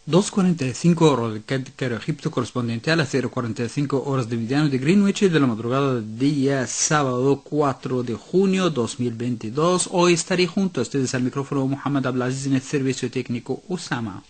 2:45 horas de Cairo, Egipto, correspondiente a las 0:45 horas de mediano de Greenwich de la madrugada del día sábado 4 de junio 2022. Hoy estaré junto a ustedes al micrófono Mohamed Abdelaziz en el servicio técnico Usama.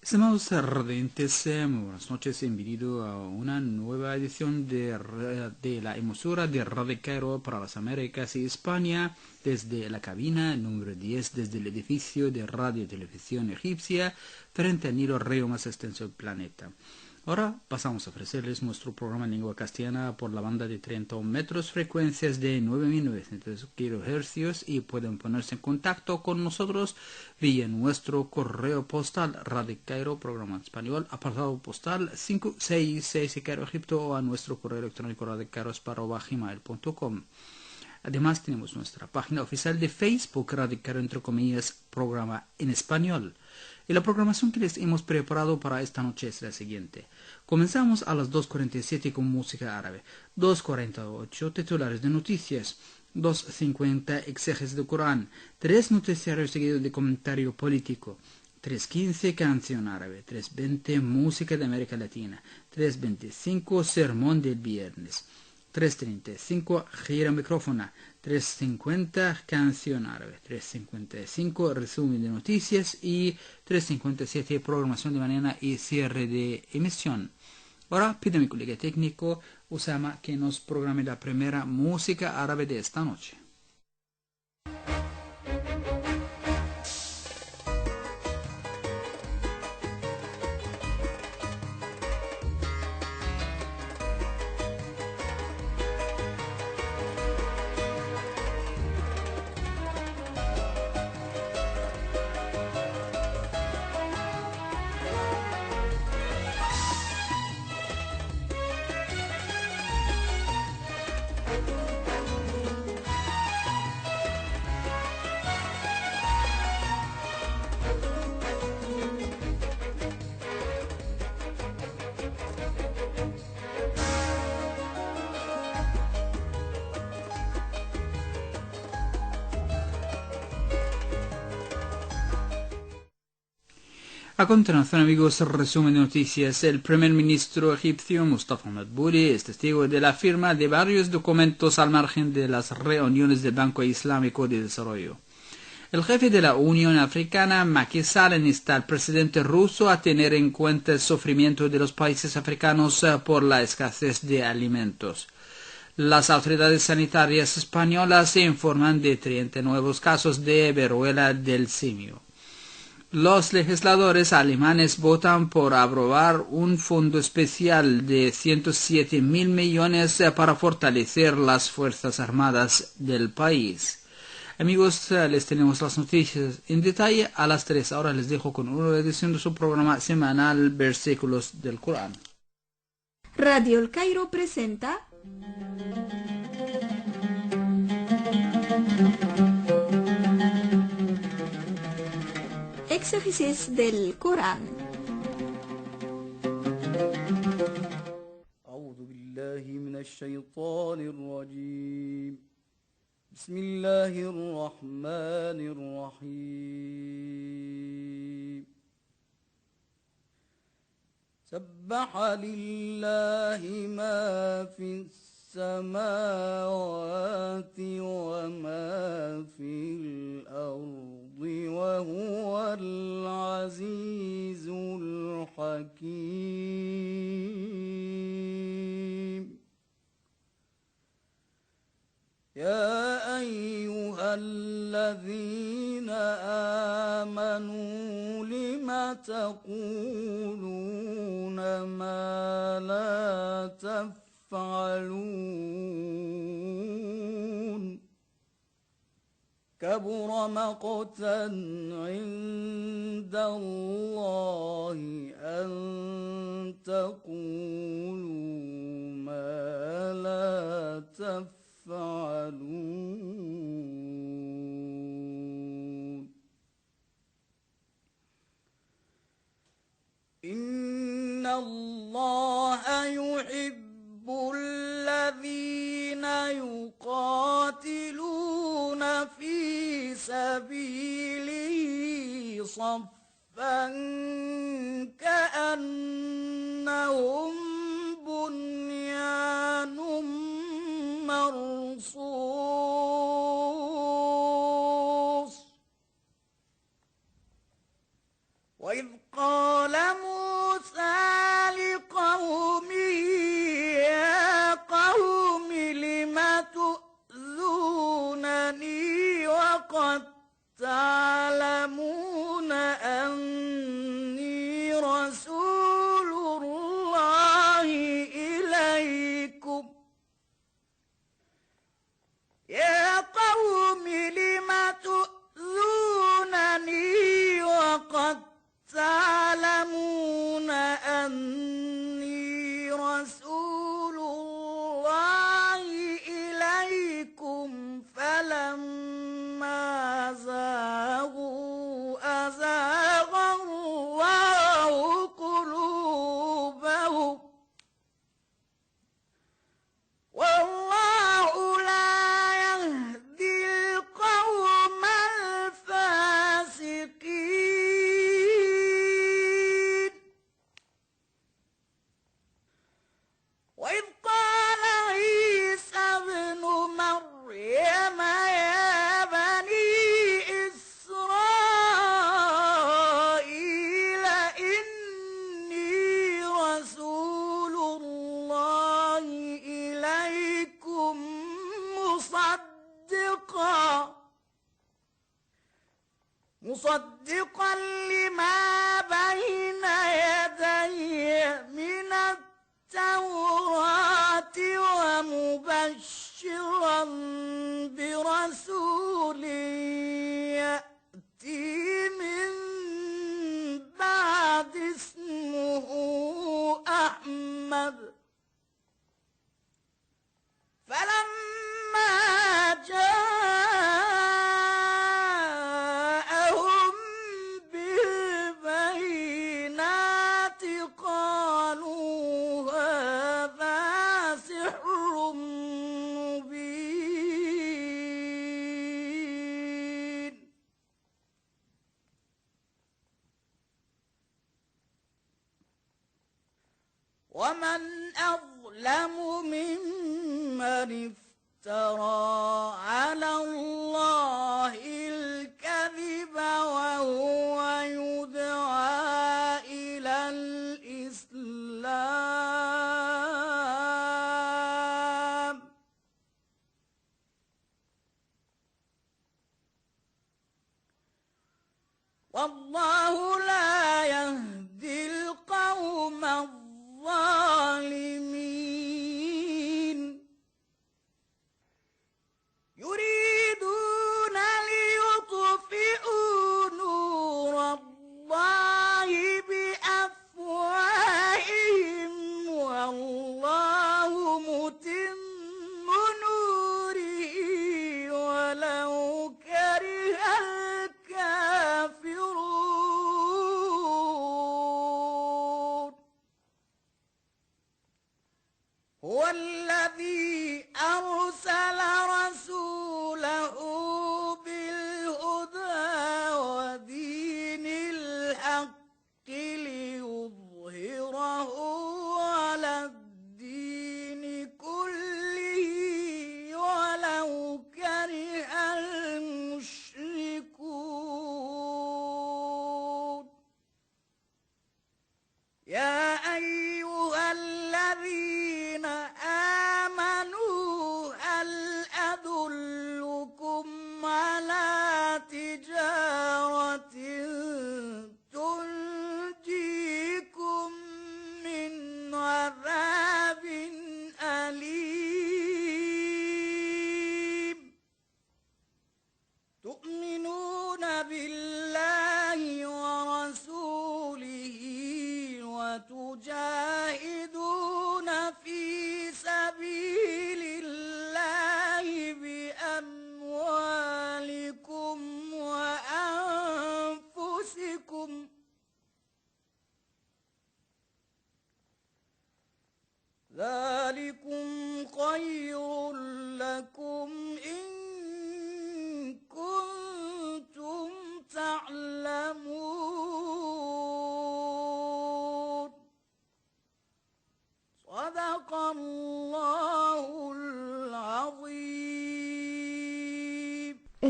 Estimados radiantes, muy buenas noches, bienvenido a una nueva edición de la emisora de Radio Cairo para las Américas y España, desde la cabina número 10, desde el edificio de Radio y Televisión Egipcia, frente al Nilo, río más extenso del planeta. Ahora pasamos a ofrecerles nuestro programa en lengua castellana por la banda de 31 metros, frecuencias de 9.900 kHz, y pueden ponerse en contacto con nosotros vía nuestro correo postal Radio Cairo, programa en español, apartado postal 566 Cairo, Egipto, o a nuestro correo electrónico radiocairo@gmail.com. Además tenemos nuestra página oficial de Facebook, Radio Cairo, entre comillas, programa en español. Y la programación que les hemos preparado para esta noche es la siguiente. Comenzamos a las 2:47 con música árabe, 2:48 titulares de noticias, 2:50 exégesis del Corán, 3 noticiarios seguidos de comentario político, 3:15 canción árabe, 3:20 música de América Latina, 3:25 sermón del viernes, 3:35 gira micrófona, 3:50 canción árabe, 3:55 resumen de noticias y 3:57 programación de mañana y cierre de emisión. Ahora pido a mi colega técnico Usama que nos programe la primera música árabe de esta noche. A continuación, amigos, resumen de noticias. El primer ministro egipcio Mustafa Madbouli es testigo de la firma de varios documentos al margen de las reuniones del Banco Islámico de Desarrollo. El jefe de la Unión Africana, Macky Sall, insta al presidente ruso a tener en cuenta el sufrimiento de los países africanos por la escasez de alimentos. Las autoridades sanitarias españolas informan de 30 nuevos casos de viruela del simio. Los legisladores alemanes votan por aprobar un fondo especial de 107.000 millones para fortalecer las Fuerzas Armadas del país. Amigos, les tenemos las noticias en detalle a las 3. Ahora les dejo con una edición de su programa semanal Versículos del Corán. Radio El Cairo presenta Exégesis del Corán. أعوذ بالله من الشيطان الرجيم. بسم الله الرحمن الرحيم. سبح لله ما في السماوات وما في الأرض وهو العزيز الحكيم. يا أيها الذين آمنوا لم تقولون ما لا تفعلون. كبر مقتا عند الله أن تقولوا ما لا تفعلون إن الله يحب الذين يقاتلون في سبيله صفا كأنهم بنيان مرصوص وإذ قال موسى لقومه يا قوم لم تؤذونني وقد تعلمون أني رسول الله إليكم يا قوم لم تؤذونني وقد تعلمون أني رسول الله إليكم فلما زاغوا أزاغ الله قلوبهم والله لا يهدي القوم الفاسقين وإذ قال عيسى ابن مريم يا بني إسرائيل إني رسول الله إليكم مصدقا لما بين يدي من التوراة ومبشرا برسول يأتي من بعد اسمه أحمد فلما جاءهم بالبينات قالوا هذا سحر مبين ومن أظلم ممن افترى على الله الكذب وهو يدعى إلى الإسلام والله لا يهدي القوم الظالمين يريدون ليطفئوا نور الله بأفواههم والله متم نوره ولو كره الكافرون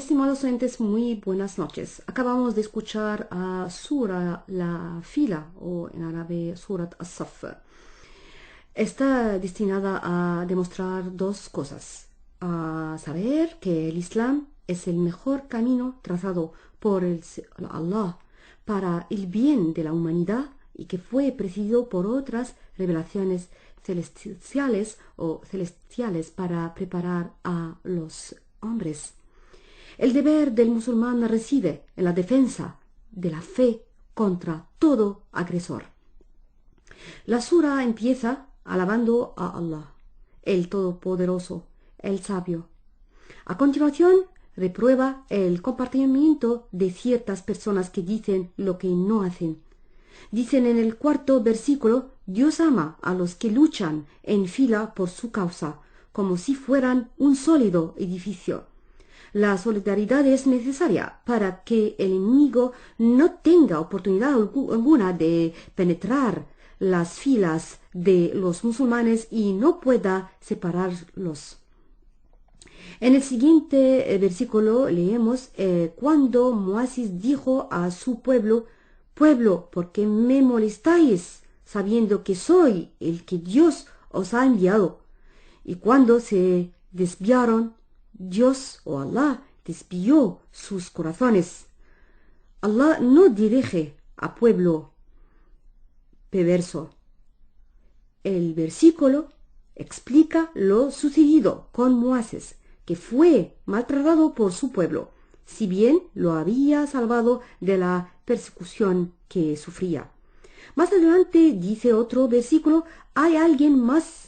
estimados oyentes, muy buenas noches. Acabamos de escuchar a Sura la Fila, o en árabe Surat As-Saff. Está destinada a demostrar dos cosas. A saber que el Islam es el mejor camino trazado por Allah para el bien de la humanidad y que fue precedido por otras revelaciones celestiales para preparar a los hombres. El deber del musulmán reside en la defensa de la fe contra todo agresor. La sura empieza alabando a Allah, el Todopoderoso, el Sabio. A continuación, reprueba el comportamiento de ciertas personas que dicen lo que no hacen. Dicen en el 4º versículo: Dios ama a los que luchan en fila por su causa, como si fueran un sólido edificio. La solidaridad es necesaria para que el enemigo no tenga oportunidad alguna de penetrar las filas de los musulmanes y no pueda separarlos. En el siguiente versículo leemos cuando Moisés dijo a su pueblo: Pueblo, ¿por qué me molestáis, sabiendo que soy el que Dios os ha enviado? Y cuando se desviaron, Dios o Allah desvió sus corazones. Allah no dirige a pueblo perverso. El versículo explica lo sucedido con Moisés, que fue maltratado por su pueblo, si bien lo había salvado de la persecución que sufría. Más adelante dice otro versículo: hay alguien más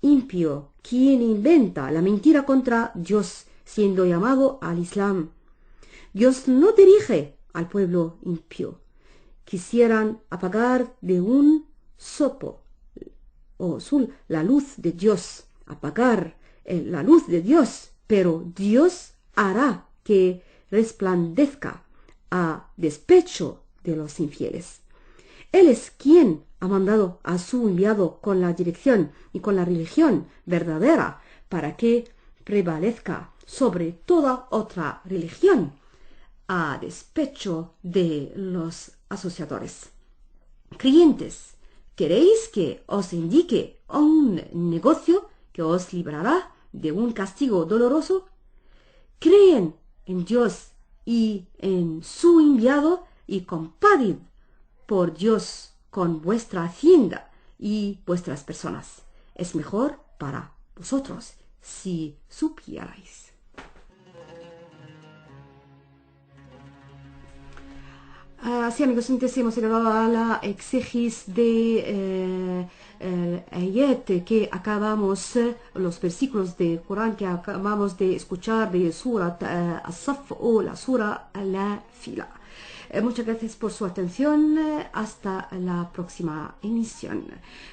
impío quien inventa la mentira contra Dios, siendo llamado al Islam. Dios no dirige al pueblo impío. Quisieran apagar de un soplo la luz de Dios, apagar la luz de Dios, pero Dios hará que resplandezca a despecho de los infieles. Él es quien ha mandado a su enviado con la dirección y con la religión verdadera para que prevalezca sobre toda otra religión, a despecho de los asociadores. Creyentes, ¿queréis que os indique un negocio que os librará de un castigo doloroso? Creen en Dios y en su enviado y compadid por Dios con vuestra hacienda y vuestras personas. Es mejor para vosotros si supierais. Así, amigos, entonces hemos llegado a la exégis de ayat que acabamos, los versículos de Corán que acabamos de escuchar de Surat As-Saff o la Sura la Fila. Muchas gracias por su atención. Hasta la próxima emisión.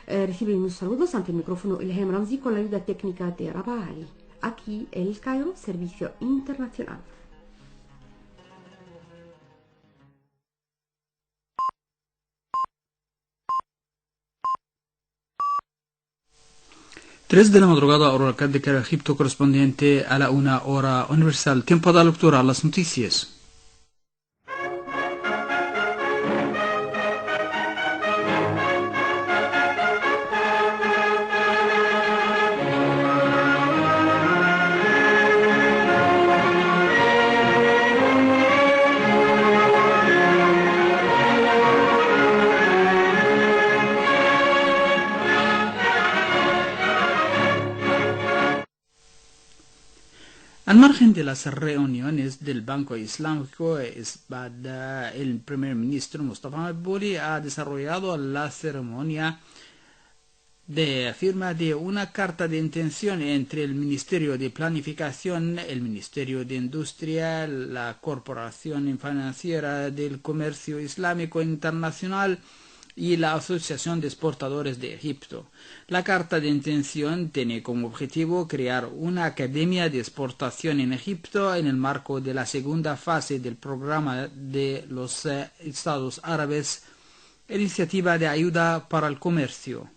Reciben unos saludos ante el micrófono Ilham Ramzi con la ayuda técnica de Rabah Ali. Aquí El Cairo, Servicio Internacional. Tres de la madrugada, hora local de Cairo, Egipto, correspondiente a la 1 hora universal. Tiempo de lectura a las noticias. Al margen de las reuniones del Banco Islámico, el primer ministro Mustafa Madbouli ha desarrollado la ceremonia de firma de una carta de intención entre el Ministerio de Planificación, el Ministerio de Industria, la Corporación Financiera del Comercio Islámico Internacional y la Asociación de Exportadores de Egipto. La carta de intención tiene como objetivo crear una academia de exportación en Egipto en el marco de la segunda fase del programa de los Estados Árabes, iniciativa de ayuda para el comercio.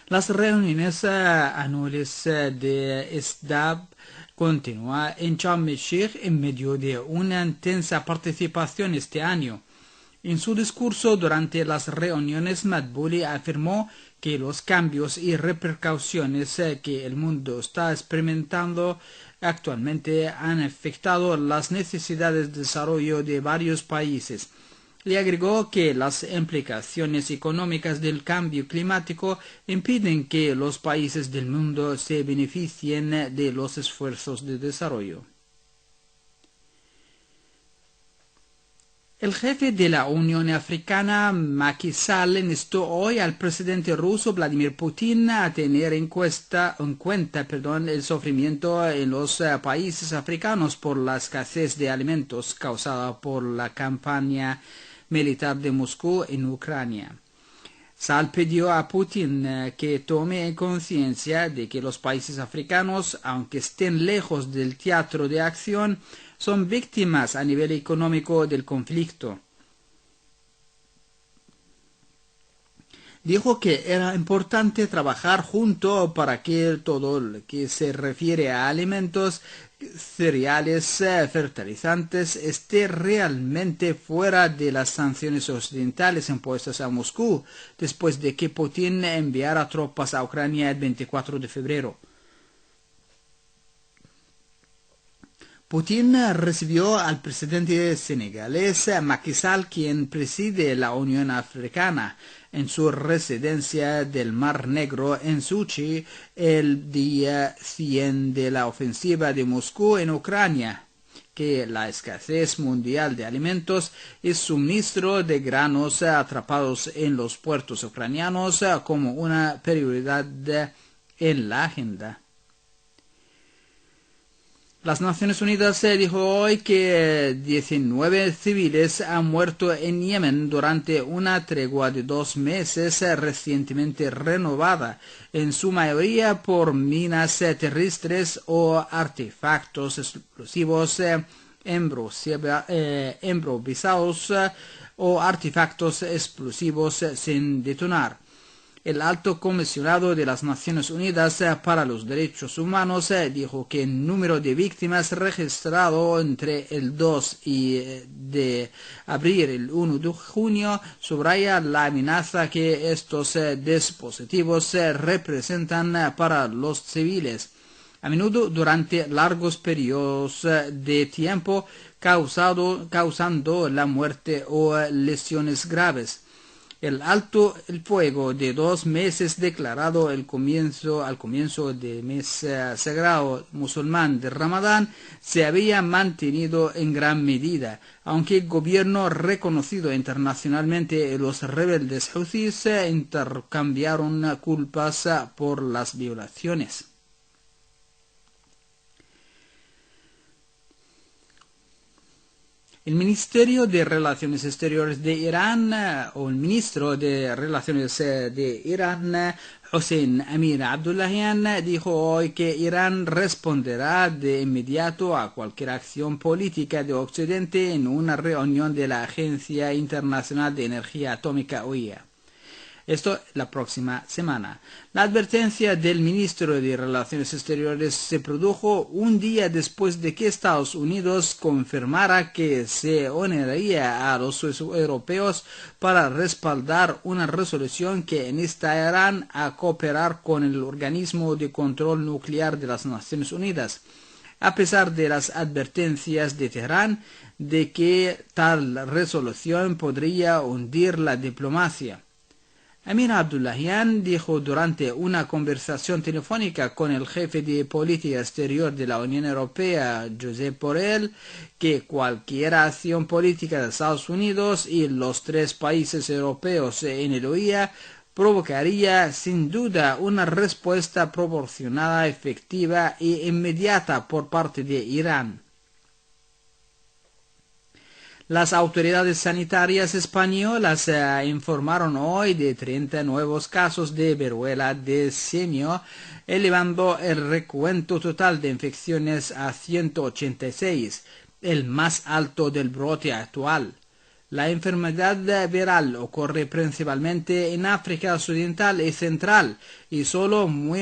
Las reuniones anuales de SDAB continúa en Sharm el-Sheikh en medio de una intensa participación este año. En su discurso durante las reuniones, Madbouli afirmó que los cambios y repercusiones que el mundo está experimentando actualmente han afectado las necesidades de desarrollo de varios países. Le agregó que las implicaciones económicas del cambio climático impiden que los países del mundo se beneficien de los esfuerzos de desarrollo. El jefe de la Unión Africana, Macky Sall, instó hoy al presidente ruso Vladimir Putin a tener en cuenta el sufrimiento en los países africanos por la escasez de alimentos causada por la campaña militar de Moscú en Ucrania. Sall pidió a Putin que tome conciencia de que los países africanos, aunque estén lejos del teatro de acción, son víctimas a nivel económico del conflicto. Dijo que era importante trabajar junto para que todo lo que se refiere a alimentos, cereales, fertilizantes, esté realmente fuera de las sanciones occidentales impuestas a Moscú, después de que Putin enviara tropas a Ucrania el 24 de febrero. Putin recibió al presidente senegalés Macky Sall, quien preside la Unión Africana, en su residencia del Mar Negro en Sochi el día 100 de la ofensiva de Moscú en Ucrania, que la escasez mundial de alimentos y suministro de granos atrapados en los puertos ucranianos como una prioridad en la agenda. Las Naciones Unidas dijo hoy que 19 civiles han muerto en Yemen durante una tregua de 2 meses recientemente renovada, en su mayoría por minas terrestres o artefactos explosivos improvisados o artefactos explosivos sin detonar. El alto comisionado de las Naciones Unidas para los Derechos Humanos dijo que el número de víctimas registrado entre el 2 de abril y el 1 de junio subraya la amenaza que estos dispositivos representan para los civiles, a menudo durante largos periodos de tiempo, causando la muerte o lesiones graves. El alto el fuego de 2 meses declarado al comienzo del mes sagrado musulmán de Ramadán se había mantenido en gran medida, aunque el gobierno reconocido internacionalmente y los rebeldes huthis intercambiaron culpas por las violaciones. El Ministerio de Relaciones Exteriores de Irán, o el Ministro de Relaciones de Irán, Hossein Amir Abdullahian, dijo hoy que Irán responderá de inmediato a cualquier acción política de Occidente en una reunión de la Agencia Internacional de Energía Atómica (OIEA). Esto la próxima semana. La advertencia del ministro de Relaciones Exteriores se produjo un día después de que Estados Unidos confirmara que se uniría a los europeos para respaldar una resolución que insta a Irán a cooperar con el organismo de control nuclear de las Naciones Unidas, a pesar de las advertencias de Teherán de que tal resolución podría hundir la diplomacia. Amir Abdullahian dijo durante una conversación telefónica con el jefe de política exterior de la Unión Europea, Josep Borrell, que cualquier acción política de Estados Unidos y los 3 países europeos en el OIEA provocaría sin duda una respuesta proporcionada, efectiva e inmediata por parte de Irán. Las autoridades sanitarias españolas informaron hoy de 30 nuevos casos de viruela del simio, elevando el recuento total de infecciones a 186, el más alto del brote actual. La enfermedad viral ocurre principalmente en África Occidental y Central y solo muy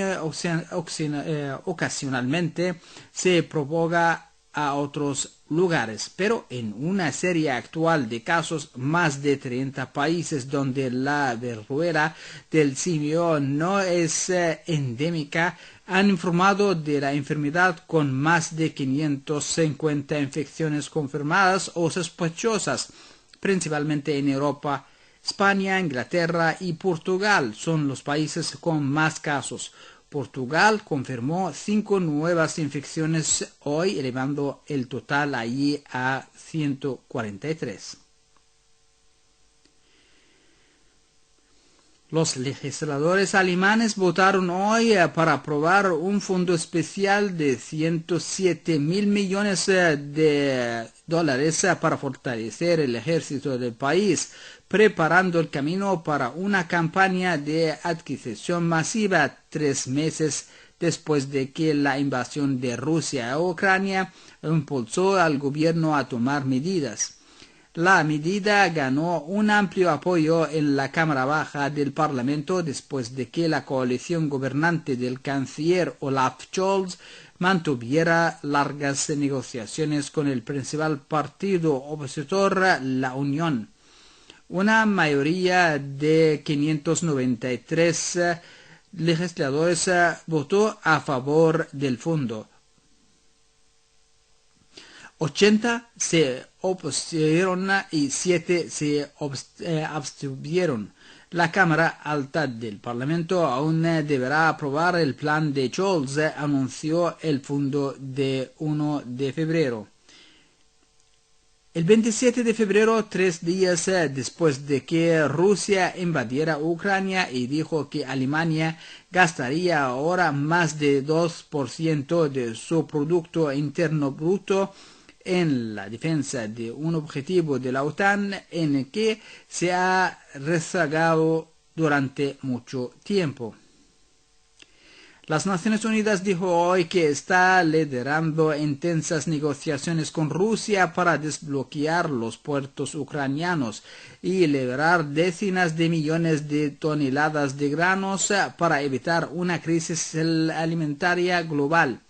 ocasionalmente se propaga a otros lugares, pero en una serie actual de casos, más de 30 países donde la viruela del simio no es endémica han informado de la enfermedad con más de 550 infecciones confirmadas o sospechosas, principalmente en Europa. España, Inglaterra y Portugal son los países con más casos. Portugal confirmó 5 nuevas infecciones hoy, elevando el total allí a 143. Los legisladores alemanes votaron hoy para aprobar un fondo especial de 107 mil millones de dólares para fortalecer el ejército del país, preparando el camino para una campaña de adquisición masiva 3 meses después de que la invasión de Rusia a Ucrania impulsó al gobierno a tomar medidas. La medida ganó un amplio apoyo en la Cámara Baja del Parlamento después de que la coalición gobernante del canciller Olaf Scholz mantuviera largas negociaciones con el principal partido opositor, la Unión. Una mayoría de 593 legisladores votó a favor del fondo. 80 se opusieron y 7 se abstuvieron. La Cámara Alta del Parlamento aún deberá aprobar el plan de Scholz, anunció el fondo de 1 de febrero. El 27 de febrero, 3 días después de que Rusia invadiera Ucrania y dijo que Alemania gastaría ahora más de 2% de su Producto Interno Bruto en la defensa de un objetivo de la OTAN en el que se ha rezagado durante mucho tiempo. Las Naciones Unidas dijo hoy que está liderando intensas negociaciones con Rusia para desbloquear los puertos ucranianos y liberar decenas de millones de toneladas de granos para evitar una crisis alimentaria global.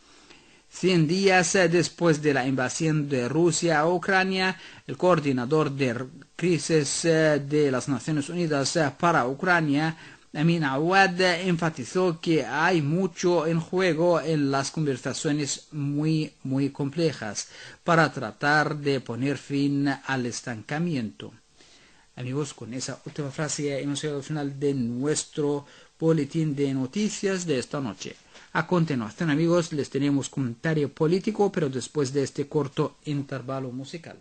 100 días después de la invasión de Rusia a Ucrania, el coordinador de crisis de las Naciones Unidas para Ucrania, Amin Awad, enfatizó que hay mucho en juego en las conversaciones muy complejas para tratar de poner fin al estancamiento. Amigos, con esa última frase hemos llegado al final de nuestro boletín de noticias de esta noche. A continuación, amigos, les tenemos comentario político, pero después de este corto intervalo musical.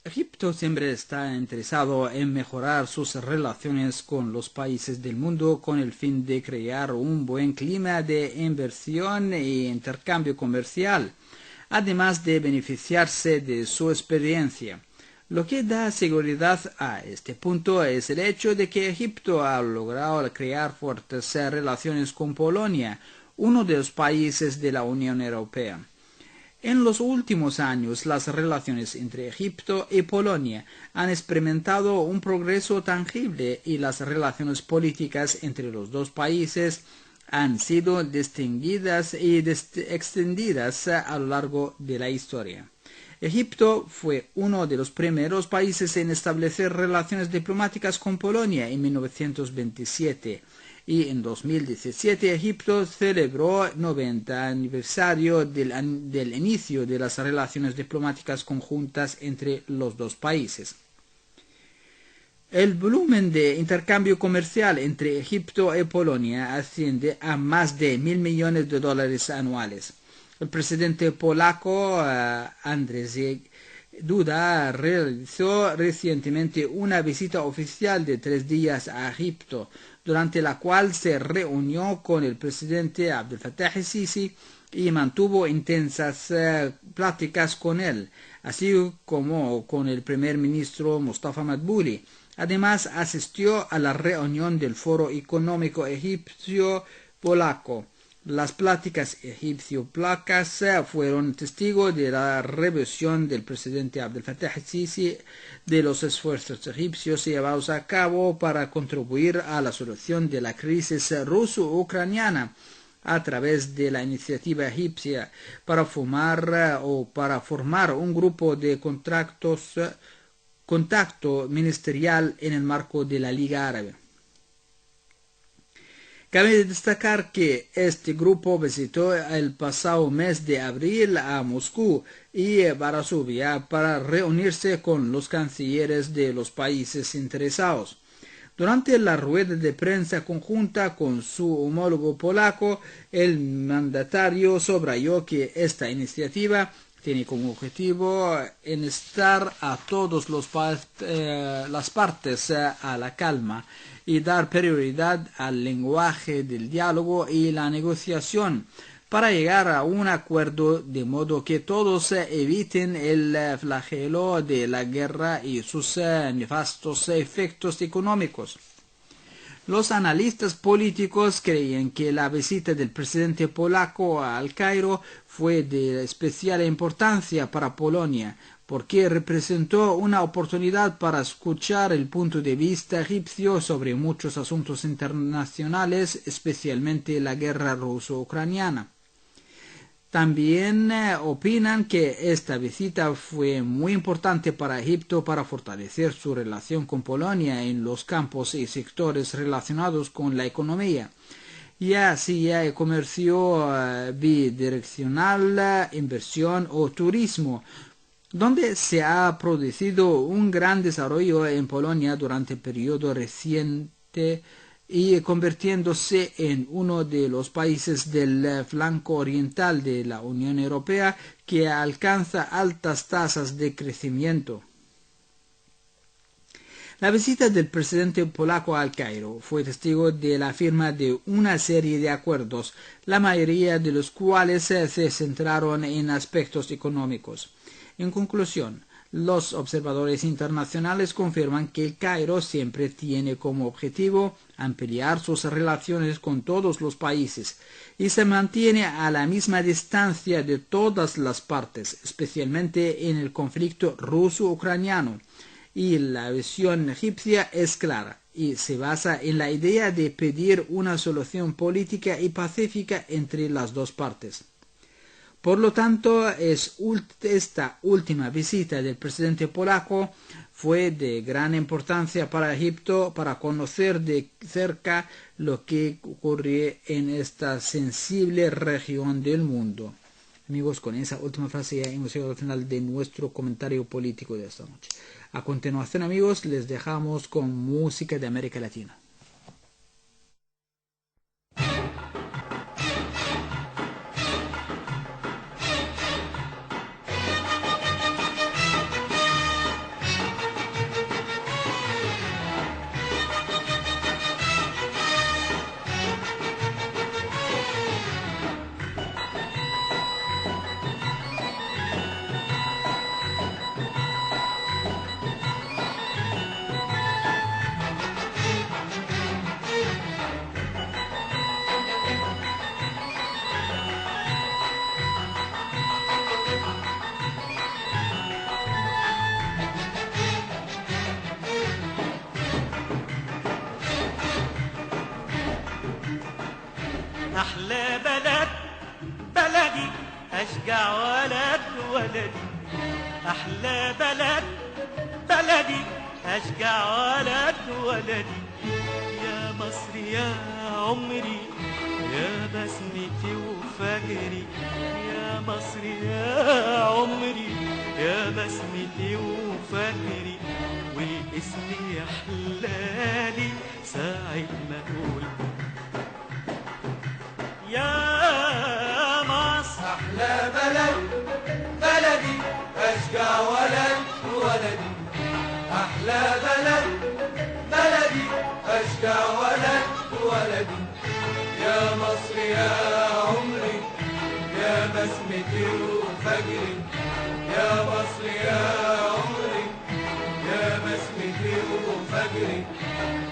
Egipto siempre está interesado en mejorar sus relaciones con los países del mundo con el fin de crear un buen clima de inversión e intercambio comercial, además de beneficiarse de su experiencia. Lo que da seguridad a este punto es el hecho de que Egipto ha logrado crear fuertes relaciones con Polonia, uno de los países de la Unión Europea. En los últimos años, las relaciones entre Egipto y Polonia han experimentado un progreso tangible y las relaciones políticas entre los dos países han sido distinguidas y extendidas a lo largo de la historia. Egipto fue uno de los primeros países en establecer relaciones diplomáticas con Polonia en 1927 y en 2017 Egipto celebró el 90 aniversario del inicio de las relaciones diplomáticas conjuntas entre los dos países. El volumen de intercambio comercial entre Egipto y Polonia asciende a más de $1.000 millones anuales. El presidente polaco Andrzej Duda realizó recientemente una visita oficial de 3 días a Egipto, durante la cual se reunió con el presidente Abdel Fattah el-Sisi y mantuvo intensas pláticas con él, así como con el primer ministro Mustafa Madbouli. Además, asistió a la reunión del Foro Económico Egipcio-Polaco. Las pláticas egipcio-polacas fueron testigo de la revisión del presidente Abdel Fattah el-Sisi de los esfuerzos egipcios llevados a cabo para contribuir a la solución de la crisis ruso-ucraniana a través de la iniciativa egipcia para formar un grupo de contacto ministerial en el marco de la Liga Árabe. Cabe destacar que este grupo visitó el pasado mes de abril a Moscú y Varsovia para reunirse con los cancilleres de los países interesados. Durante la rueda de prensa conjunta con su homólogo polaco, el mandatario subrayó que esta iniciativa tiene como objetivo instar a todas las partes a la calma y dar prioridad al lenguaje del diálogo y la negociación para llegar a un acuerdo de modo que todos eviten el flagelo de la guerra y sus nefastos efectos económicos. Los analistas políticos creen que la visita del presidente polaco al Cairo fue de especial importancia para Polonia, porque representó una oportunidad para escuchar el punto de vista egipcio sobre muchos asuntos internacionales, especialmente la guerra ruso-ucraniana. También opinan que esta visita fue muy importante para Egipto para fortalecer su relación con Polonia en los campos y sectores relacionados con la economía, ya sea el comercio bidireccional, inversión o turismo, donde se ha producido un gran desarrollo en Polonia durante el periodo reciente y convirtiéndose en uno de los países del flanco oriental de la Unión Europea que alcanza altas tasas de crecimiento. La visita del presidente polaco al Cairo fue testigo de la firma de una serie de acuerdos, la mayoría de los cuales se centraron en aspectos económicos. En conclusión, los observadores internacionales confirman que el Cairo siempre tiene como objetivo ampliar sus relaciones con todos los países y se mantiene a la misma distancia de todas las partes, especialmente en el conflicto ruso-ucraniano. Y la visión egipcia es clara y se basa en la idea de pedir una solución política y pacífica entre las dos partes. Por lo tanto, esta última visita del presidente polaco fue de gran importancia para Egipto para conocer de cerca lo que ocurre en esta sensible región del mundo. Amigos, con esa última frase ya hemos llegado al final de nuestro comentario político de esta noche. A continuación, amigos, les dejamos con música de América Latina. أحلى بلد بلدي أشجع ولد ولدي أحلى بلد بلدي أشجع ولد ولدي يا مصر يا عمري يا بسمتي وفجري يا مصر يا عمري يا بسمتي وفجري والاسم يحلالي ساعة ما أقول يا مصر أحلى بلد بلدي أشجع ولد ولدي أحلى بلد بلدي أشجع ولد ولدي يا مصر يا عمري يا بسمتي وفجري يا مصر يا عمري يا بسمتي وفجري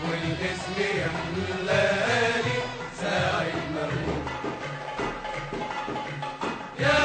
والاسم يحلالي ساعة ما أقول يا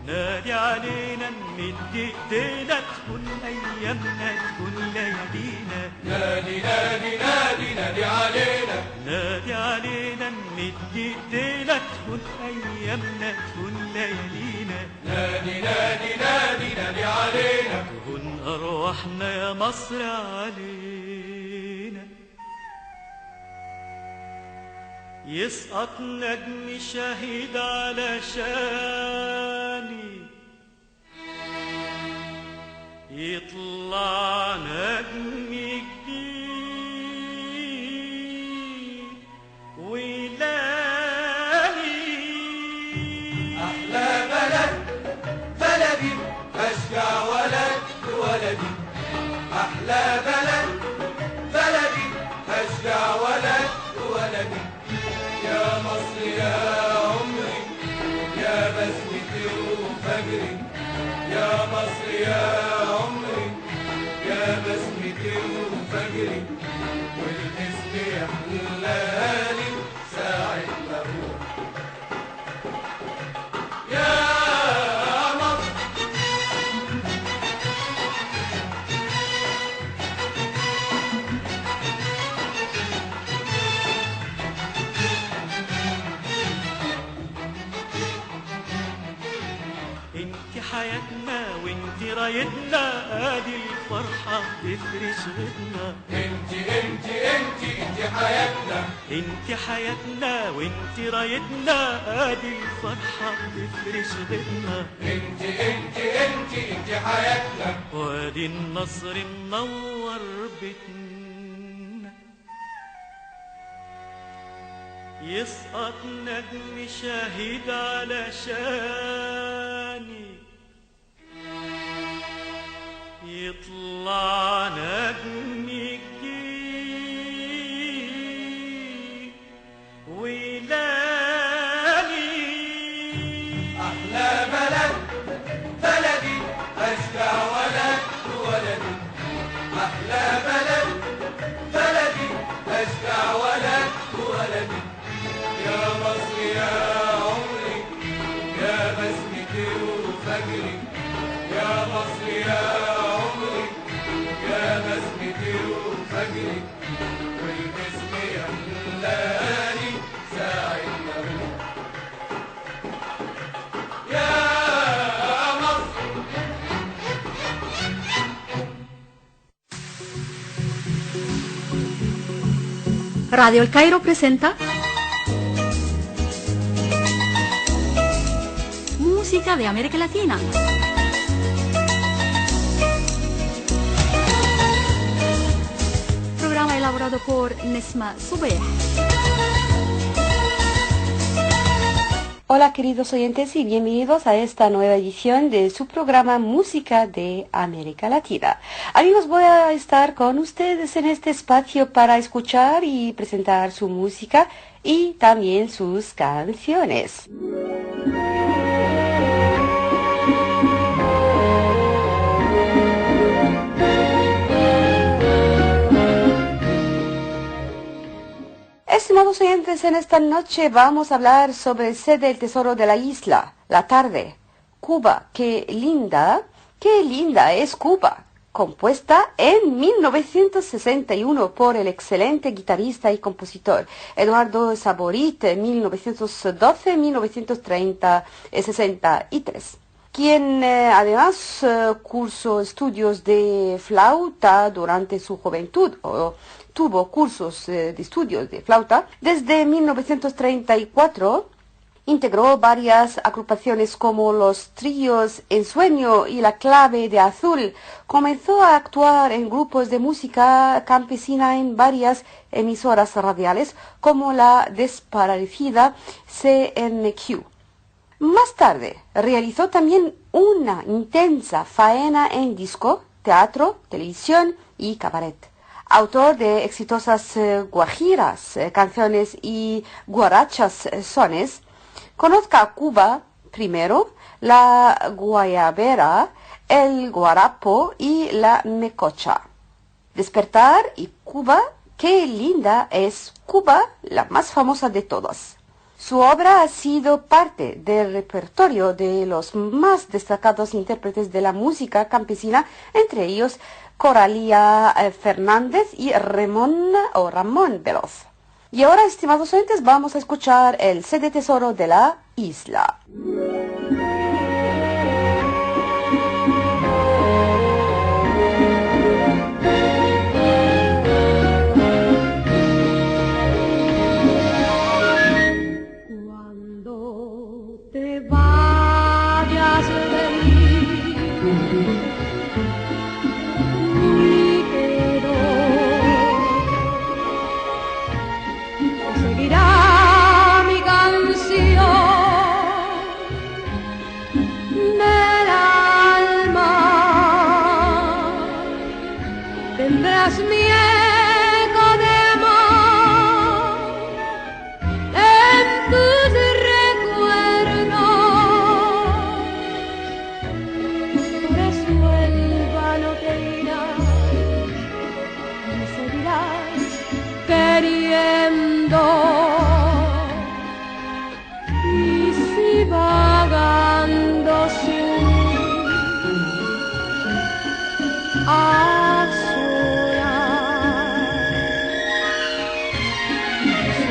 نادي علينا نمد ايدينا تكون ايامنا تكون ليالينا نادي نادي نادي نادي علينا نادي علينا نمد ايدينا تكون ايامنا تكون ليالينا نادي نادي نادي نادي علينا تكون ارواحنا يا مصر علينا يسقط نجم شهيد على شاني يطلع نجم جديد ويلاني أحلى بلد بلدي أشجع ولد ولدي أحلى بلد بلدي أشجع ولد ولدي يا مصر يا عمري يا بسمتي وفجري يا مصر يا عمري يا بسمتي وفجري والاسم يحلالي ساعة ما أقول يا مصر انت حياتنا وانت رايتنا ادي الفرحة تفرش غدنا انت حياتنا انت حياتنا وانت رايتنا ادي الفرحة تفرش غدنا انت حياتنا وادي النصر منور بيتنا يسقط نجم شهيد على شاني يطلع نجم جديد ويلاني أحلى بلد بلدي أشجع ولد ولدي أحلى بلد بلدي أشجع ولد ولدي يا مصر يا عمري يا بسمتي وفجري يا مصر يا عمري يا بسمتي وفجري والاسم يحلالي ساعة ما أقول يا مصر Radio El Cairo presenta música de América Latina. Programa elaborado por Nesma Subeh. Hola queridos oyentes y bienvenidos a esta nueva edición de su programa Música de América Latina. Amigos, voy a estar con ustedes en este espacio para escuchar y presentar su música y también sus canciones. Estimados oyentes, en esta noche vamos a hablar sobre Sed del Tesoro de la Isla, La Tarde, Cuba, qué linda es Cuba, compuesta en 1961 por el excelente guitarrista y compositor Eduardo Saborit, 1912-1963, quien además cursó estudios de flauta durante su juventud, o tuvo cursos de estudios de flauta. Desde 1934 integró varias agrupaciones como los Tríos Ensueño y La Clave de Azul. Comenzó a actuar en grupos de música campesina en varias emisoras radiales como la desaparecida CNQ. Más tarde realizó también una intensa faena en disco, teatro, televisión y cabaret. Autor de exitosas guajiras, canciones y guarachas sones. Conozca a Cuba primero, la guayabera, el guarapo y la mecocha. Despertar y Cuba, qué linda es Cuba, la más famosa de todas. Su obra ha sido parte del repertorio de los más destacados intérpretes de la música campesina, entre ellos Coralia Fernández y Ramón Veloz. Y ahora, estimados oyentes, vamos a escuchar el CD Tesoro de la Isla. Cuando te vayas de mí, muy quedo, seguirá mi canción del alma. Tendrás mi eco de amor en tus recuerdos. Por eso el vano te irá y seguirás queriendo. Y si vagando sin a solas,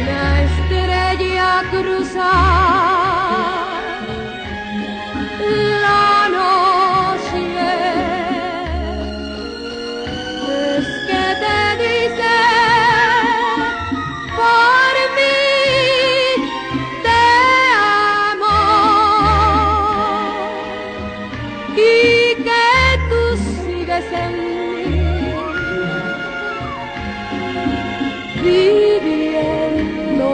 una estrella cruzar la noche, es que te dice por mí te amo y que tú sigues en mí viviendo.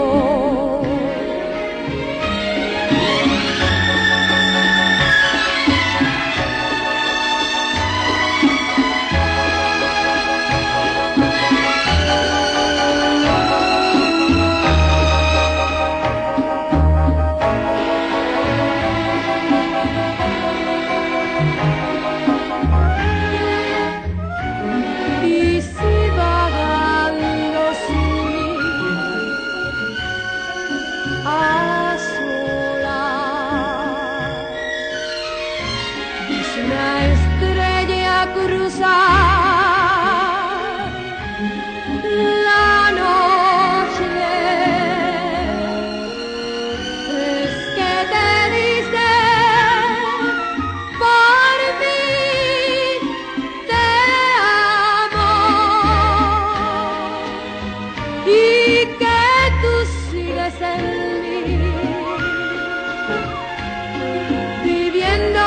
Y si vagando sin mí a solas, es una estrella cruzar la noche, es que te dice por mí te amo y que tú sigues en mí viviendo.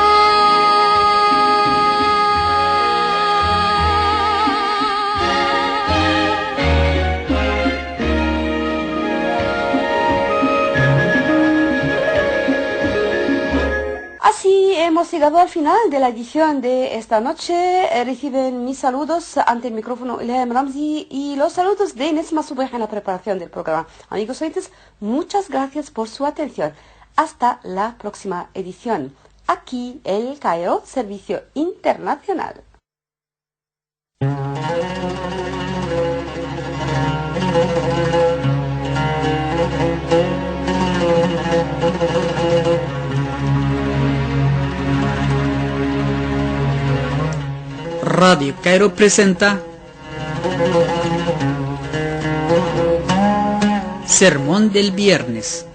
Así hemos llegado al final de la edición de esta noche. Reciben mis saludos ante el micrófono Ilham Ramzi y los saludos de Nesma Subeja en la preparación del programa. Amigos oyentes, muchas gracias por su atención. Hasta la próxima edición. Aquí El Cairo, Servicio Internacional. Radio Cairo presenta Sermón del Viernes.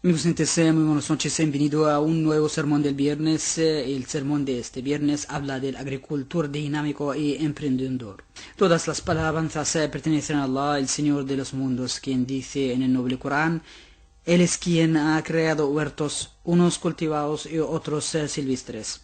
Amigos oyentes, muy buenas noches, bienvenido a un nuevo sermón del viernes. El sermón de este viernes habla del agricultor dinámico y emprendedor. Todas las alabanzas pertenecen a Allah, el Señor de los mundos, quien dice en el noble Corán: Él es quien ha creado huertos, unos cultivados y otros silvestres.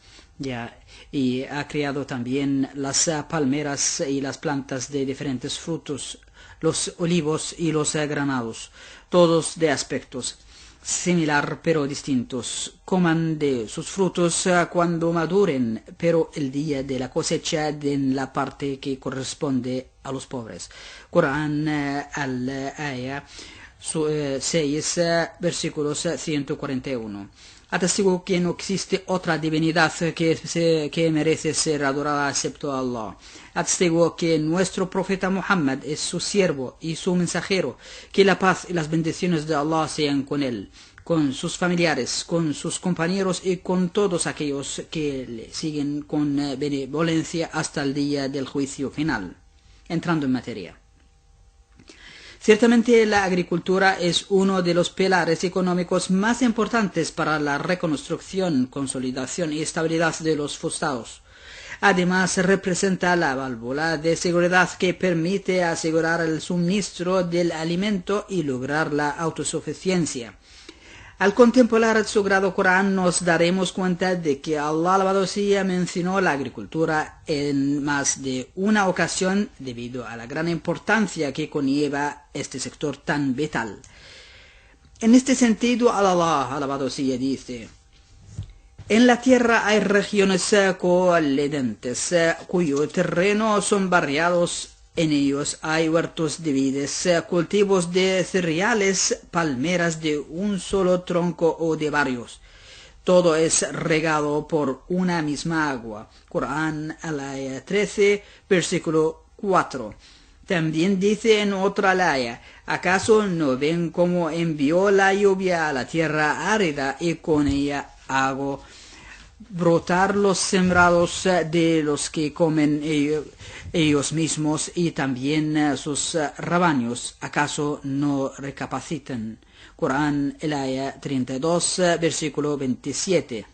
Y ha creado también las palmeras y las plantas de diferentes frutos, los olivos y los granados, todos de aspectos similar pero distintos. Coman de sus frutos cuando maduren, pero el día de la cosecha den la parte que corresponde a los pobres. Corán al-Aya 6, versículos 141. Atestigo que no existe otra divinidad que merece ser adorada excepto Allah. Atestigo que nuestro profeta Muhammad es su siervo y su mensajero. Que la paz y las bendiciones de Allah sean con él, con sus familiares, con sus compañeros y con todos aquellos que le siguen con benevolencia hasta el día del juicio final. Entrando en materia. Ciertamente la agricultura es uno de los pilares económicos más importantes para la reconstrucción, consolidación y estabilidad de los estados. Además, representa la válvula de seguridad que permite asegurar el suministro del alimento y lograr la autosuficiencia. Al contemplar el Sagrado Corán nos daremos cuenta de que Allah alabado sea mencionó la agricultura en más de una ocasión debido a la gran importancia que conlleva este sector tan vital. En este sentido, Allah alabado sea dice: En la tierra hay regiones colindantes cuyo terreno son variados. En ellos hay huertos de vides, cultivos de cereales, palmeras de un solo tronco o de varios. Todo es regado por una misma agua. Corán, al-Aya 13, versículo 4. También dice en otra aya: ¿Acaso no ven cómo envió la lluvia a la tierra árida y con ella hago brotar los sembrados de los que comen ellos mismos y también sus rebaños? ¿Acaso no recapacitan? Corán, el aya 32, versículo 27.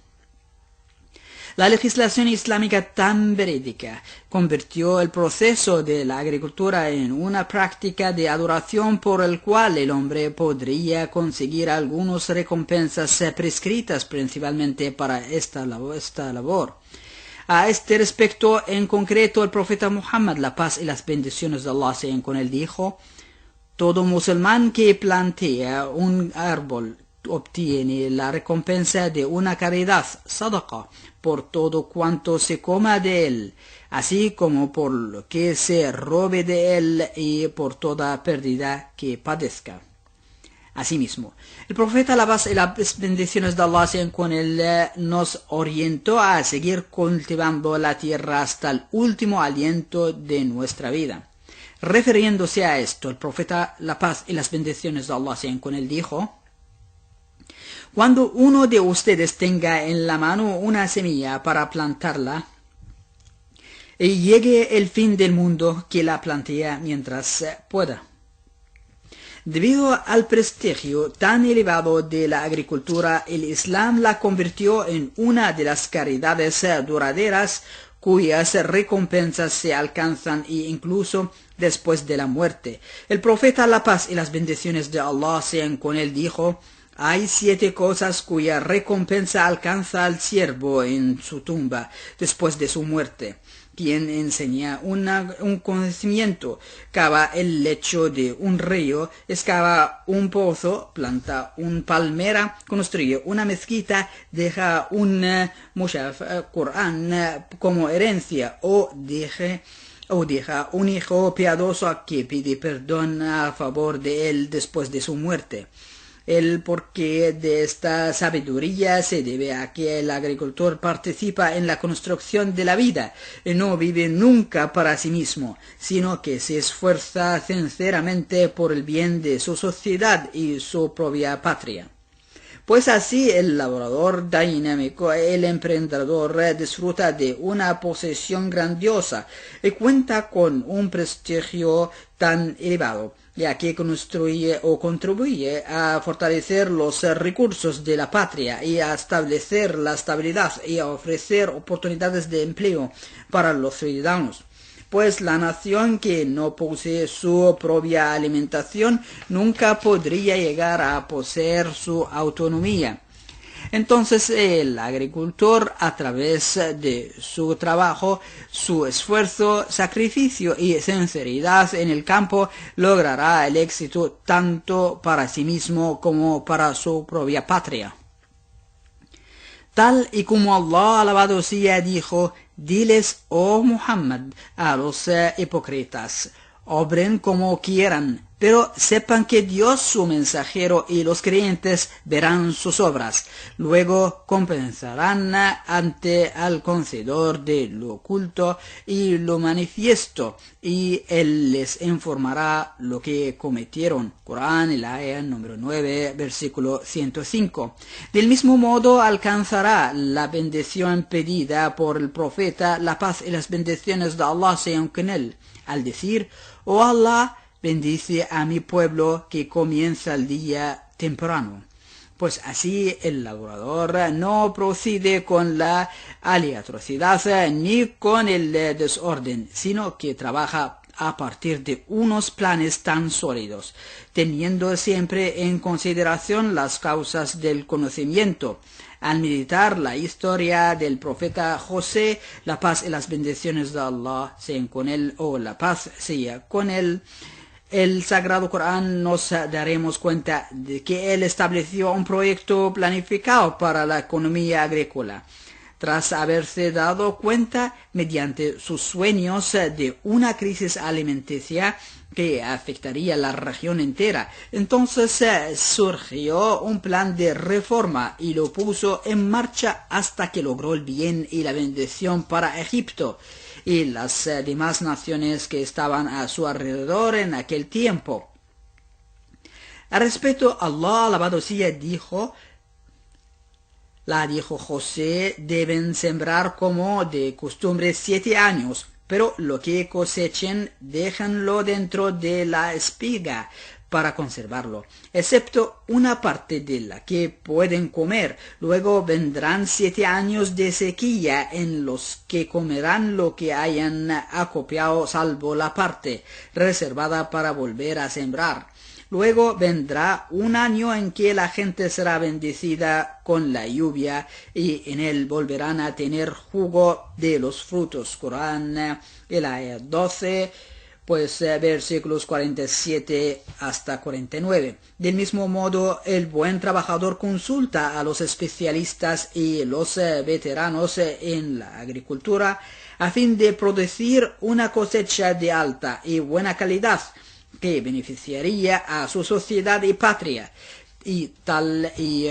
La legislación islámica tan verídica convirtió el proceso de la agricultura en una práctica de adoración por el cual el hombre podría conseguir algunas recompensas prescritas principalmente para esta labor. A este respecto, en concreto, el profeta Muhammad, la paz y las bendiciones de Allah sean con él, dijo: Todo musulmán que plantea un árbol obtiene la recompensa de una caridad, sadaqa, por todo cuanto se coma de él, así como por lo que se robe de él y por toda pérdida que padezca. Asimismo, el profeta, la paz y las bendiciones de Allah sean con él, nos orientó a seguir cultivando la tierra hasta el último aliento de nuestra vida. Refiriéndose a esto, el profeta, la paz y las bendiciones de Allah sean con él, dijo: Cuando uno de ustedes tenga en la mano una semilla para plantarla, y llegue el fin del mundo, que la plantee mientras pueda. Debido al prestigio tan elevado de la agricultura, el Islam la convirtió en una de las caridades duraderas cuyas recompensas se alcanzan incluso después de la muerte. El profeta, la paz y las bendiciones de Allah sean con él, dijo: Hay 7 cosas cuya recompensa alcanza al siervo en su tumba después de su muerte. Quien enseña un conocimiento, cava el lecho de un río, excava un pozo, planta un palmera, construye una mezquita, deja un mushaf, Corán, como herencia, o deja un hijo piadoso a que pide perdón a favor de él después de su muerte. El porqué de esta sabiduría se debe a que el agricultor participa en la construcción de la vida y no vive nunca para sí mismo, sino que se esfuerza sinceramente por el bien de su sociedad y su propia patria. Pues así el laborador dinámico, el emprendedor, disfruta de una posesión grandiosa y cuenta con un prestigio tan elevado, ya que construye o contribuye a fortalecer los recursos de la patria y a establecer la estabilidad y a ofrecer oportunidades de empleo para los ciudadanos. Pues la nación que no posee su propia alimentación nunca podría llegar a poseer su autonomía. Entonces el agricultor, a través de su trabajo, su esfuerzo, sacrificio y sinceridad en el campo, logrará el éxito tanto para sí mismo como para su propia patria. Tal y como Allah, alabado sea, dijo: diles, oh Muhammad, a los hipócritas, obren como quieran, pero sepan que Dios, su mensajero, y los creyentes verán sus obras. Luego compensarán ante el concedor de lo oculto y lo manifiesto, y Él les informará lo que cometieron. Corán, el aya número 9, versículo 105. Del mismo modo alcanzará la bendición pedida por el profeta, la paz y las bendiciones de Allah sean con él, al decir: oh Allah, bendice a mi pueblo que comienza el día temprano. Pues así el laborador no procede con la aleatoriedad ni con el desorden, sino que trabaja a partir de unos planes tan sólidos, teniendo siempre en consideración las causas del conocimiento. Al meditar la historia del profeta José, la paz y las bendiciones de Allah sean con él, o la paz sea con él, el Sagrado Corán, nos daremos cuenta de que él estableció un proyecto planificado para la economía agrícola. Tras haberse dado cuenta, mediante sus sueños, de una crisis alimenticia que afectaría la región entera, entonces surgió un plan de reforma y lo puso en marcha hasta que logró el bien y la bendición para Egipto y las demás naciones que estaban a su alrededor en aquel tiempo. Al respecto, Allah, alabado sea, dijo: José, deben sembrar como de costumbre 7 años, pero lo que cosechen déjanlo dentro de la espiga para conservarlo, excepto una parte de la que pueden comer. Luego vendrán 7 años de sequía en los que comerán lo que hayan acopiado, salvo la parte reservada para volver a sembrar. Luego vendrá un año en que la gente será bendecida con la lluvia y en él volverán a tener jugo de los frutos. Corán, el aya 12, versículos 47 hasta 49. Del mismo modo, el buen trabajador consulta a los especialistas y los veteranos en la agricultura a fin de producir una cosecha de alta y buena calidad que beneficiaría a su sociedad y patria. Y tal y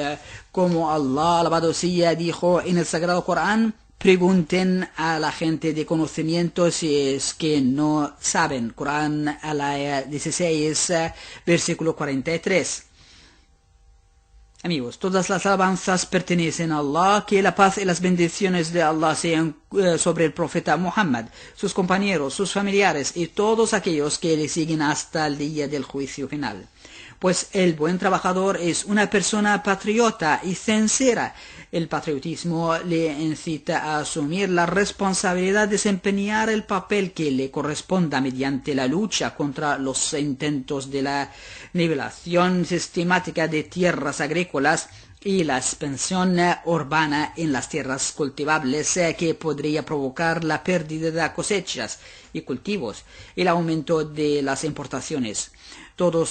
como Allah, alabado sea, dijo en el Sagrado Corán: pregunten a la gente de conocimiento si es que no saben. Corán, al aya 16, versículo 43. Amigos, todas las alabanzas pertenecen a Allah, que la paz y las bendiciones de Allah sean sobre el profeta Muhammad, sus compañeros, sus familiares y todos aquellos que le siguen hasta el día del juicio final. Pues el buen trabajador es una persona patriota y sincera. El patriotismo le incita a asumir la responsabilidad de desempeñar el papel que le corresponda mediante la lucha contra los intentos de la nivelación sistemática de tierras agrícolas y la expansión urbana en las tierras cultivables que podría provocar la pérdida de cosechas y cultivos, el aumento de las importaciones. Todo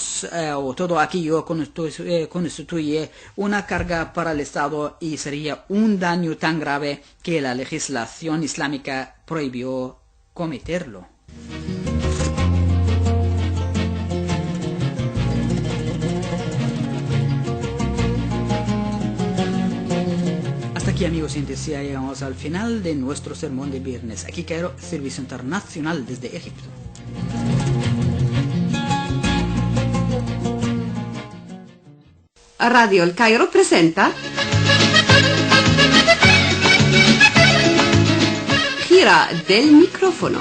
aquello constituye una carga para el Estado y sería un daño tan grave que la legislación islámica prohibió cometerlo. Hasta aquí, amigos, y ya llegamos al final de nuestro sermón de viernes. Aquí Cairo, Servicio Internacional desde Egipto. Radio El Cairo presenta Gira del micrófono.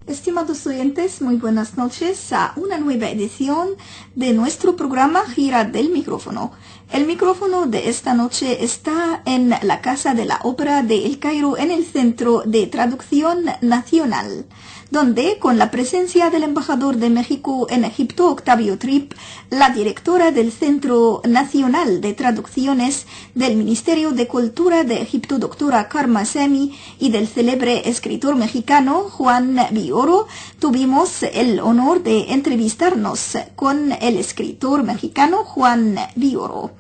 Estimados oyentes, muy buenas noches a una nueva edición de nuestro programa Gira del Micrófono. El micrófono de esta noche está en la Casa de la Ópera de El Cairo, en el Centro de Traducción Nacional, donde, con la presencia del embajador de México en Egipto, Octavio Tripp, la directora del Centro Nacional de Traducciones del Ministerio de Cultura de Egipto, doctora Karma Semi, y del célebre escritor mexicano Juan Villoro, tuvimos el honor de entrevistarnos con el escritor mexicano Juan Villoro.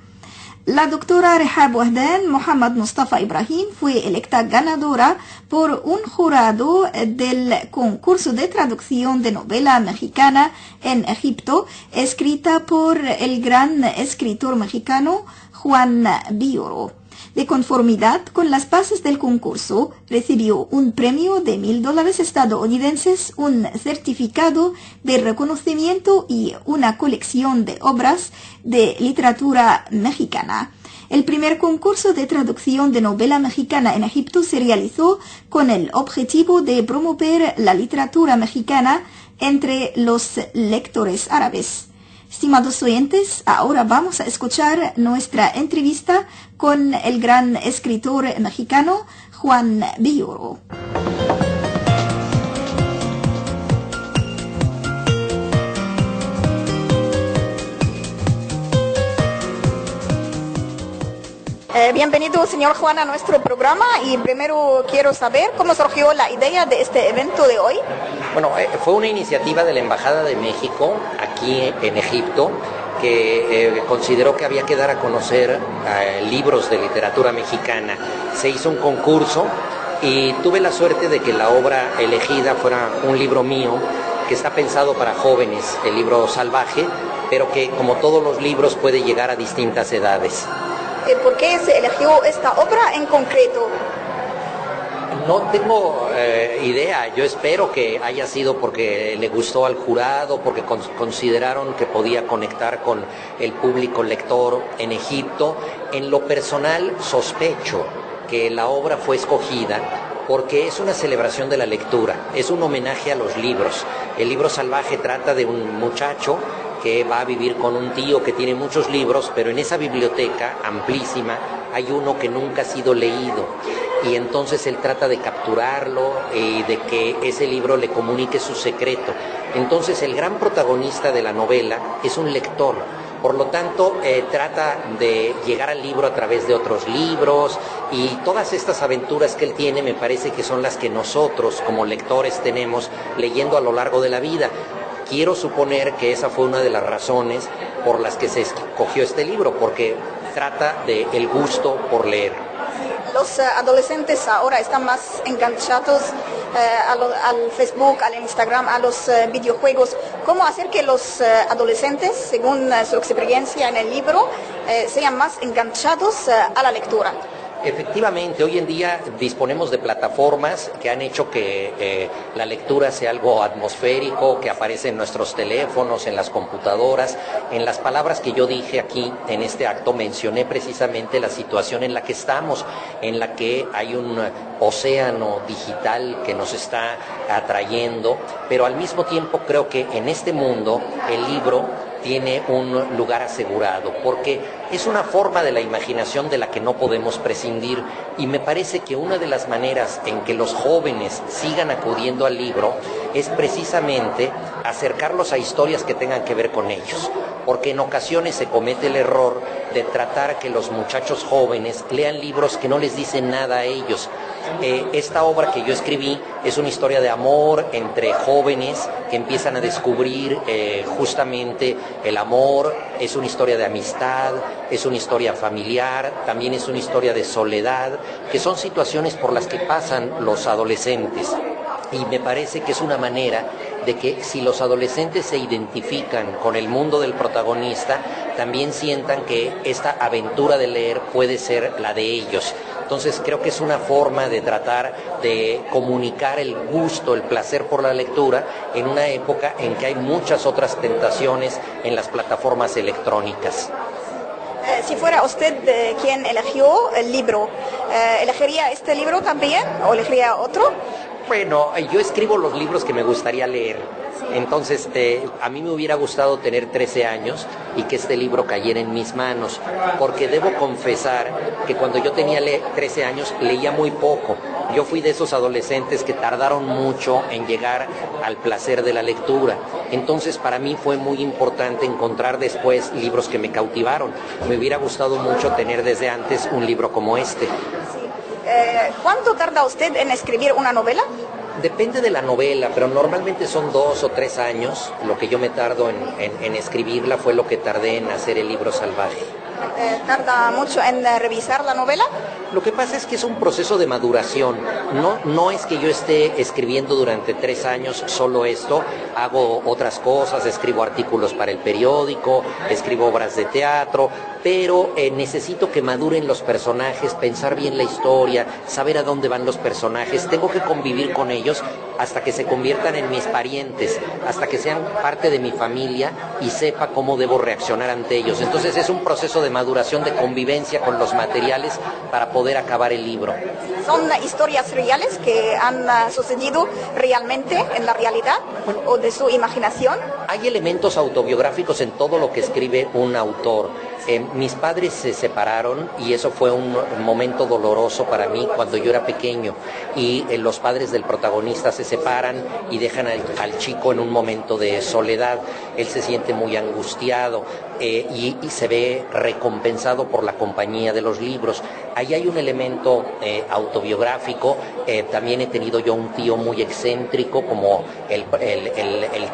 La doctora Rehab Wahdan Mohammad Mustafa Ibrahim fue electa ganadora por un jurado del concurso de traducción de novela mexicana en Egipto, escrita por el gran escritor mexicano Juan Villoro. De conformidad con las bases del concurso, recibió un premio de $1,000 estadounidenses, un certificado de reconocimiento y una colección de obras de literatura mexicana. El primer concurso de traducción de novela mexicana en Egipto se realizó con el objetivo de promover la literatura mexicana entre los lectores árabes. Estimados oyentes, ahora vamos a escuchar nuestra entrevista con el gran escritor mexicano Juan Villoro. Bienvenido, señor Juan, a nuestro programa, y primero quiero saber cómo surgió la idea de este evento de hoy. Bueno, fue una iniciativa de la Embajada de México aquí en Egipto, que consideró que había que dar a conocer libros de literatura mexicana. Se hizo un concurso y tuve la suerte de que la obra elegida fuera un libro mío que está pensado para jóvenes, el libro Salvaje, pero que, como todos los libros, puede llegar a distintas edades. ¿Por qué se eligió esta obra en concreto? No tengo idea. Yo espero que haya sido porque le gustó al jurado, porque consideraron que podía conectar con el público lector en Egipto. En lo personal, sospecho que la obra fue escogida porque es una celebración de la lectura, es un homenaje a los libros. El libro Salvaje trata de un muchacho que va a vivir con un tío que tiene muchos libros, pero en esa biblioteca amplísima hay uno que nunca ha sido leído, y entonces él trata de capturarlo y de que ese libro le comunique su secreto. Entonces el gran protagonista de la novela es un lector, por lo tanto trata de llegar al libro a través de otros libros, y todas estas aventuras que él tiene me parece que son las que nosotros como lectores tenemos leyendo a lo largo de la vida. Quiero suponer que esa fue una de las razones por las que se escogió este libro, porque trata del gusto por leer. Los adolescentes ahora están más enganchados al Facebook, al Instagram, a los videojuegos. ¿Cómo hacer que los adolescentes, según su experiencia en el libro, sean más enganchados a la lectura? Efectivamente, hoy en día disponemos de plataformas que han hecho que la lectura sea algo atmosférico, que aparece en nuestros teléfonos, en las computadoras. En las palabras que yo dije aquí en este acto mencioné precisamente la situación en la que estamos, en la que hay un océano digital que nos está atrayendo, pero al mismo tiempo creo que en este mundo el libro tiene un lugar asegurado, porque es una forma de la imaginación de la que no podemos prescindir, y me parece que una de las maneras en que los jóvenes sigan acudiendo al libro es precisamente acercarlos a historias que tengan que ver con ellos, porque en ocasiones se comete el error de tratar que los muchachos jóvenes lean libros que no les dicen nada a ellos. Esta obra que yo escribí es una historia de amor entre jóvenes que empiezan a descubrir justamente el amor. Es una historia de amistad, es una historia familiar, también es una historia de soledad, que son situaciones por las que pasan los adolescentes. Y me parece que es una manera de que si los adolescentes se identifican con el mundo del protagonista, también sientan que esta aventura de leer puede ser la de ellos. Entonces creo que es una forma de tratar de comunicar el gusto, el placer por la lectura en una época en que hay muchas otras tentaciones en las plataformas electrónicas. Si fuera usted quien eligió el libro, ¿elegiría este libro también o elegiría otro? Bueno, yo escribo los libros que me gustaría leer. Entonces, a mí me hubiera gustado tener 13 años y que este libro cayera en mis manos, porque debo confesar que cuando yo tenía 13 años leía muy poco. Yo fui de esos adolescentes que tardaron mucho en llegar al placer de la lectura. Entonces, para mí fue muy importante encontrar después libros que me cautivaron. Me hubiera gustado mucho tener desde antes un libro como este. ¿Cuánto tarda usted en escribir una novela? Depende de la novela, pero normalmente son 2 o 3 años. Lo que yo me tardo en escribirla fue lo que tardé en hacer El libro salvaje. ¿Tarda mucho en revisar la novela? Lo que pasa es que es un proceso de maduración. No es que yo esté escribiendo durante 3 años solo esto. Hago otras cosas, escribo artículos para el periódico, escribo obras de teatro, pero necesito que maduren los personajes, pensar bien la historia, saber a dónde van los personajes. Tengo que convivir con ellos hasta que se conviertan en mis parientes, hasta que sean parte de mi familia y sepa cómo debo reaccionar ante ellos. Entonces es un proceso de maduración, de convivencia con los materiales para poder acabar el libro. ¿Son historias reales que han sucedido realmente en la realidad o de su imaginación? Hay elementos autobiográficos en todo lo que escribe un autor. Mis padres se separaron y eso fue un momento doloroso para mí cuando yo era pequeño, y los padres del protagonista se separan y dejan al chico en un momento de soledad. Él se siente muy angustiado y se ve recompensado por la compañía de los libros. Ahí hay un elemento autobiográfico. También he tenido yo un tío muy excéntrico, como el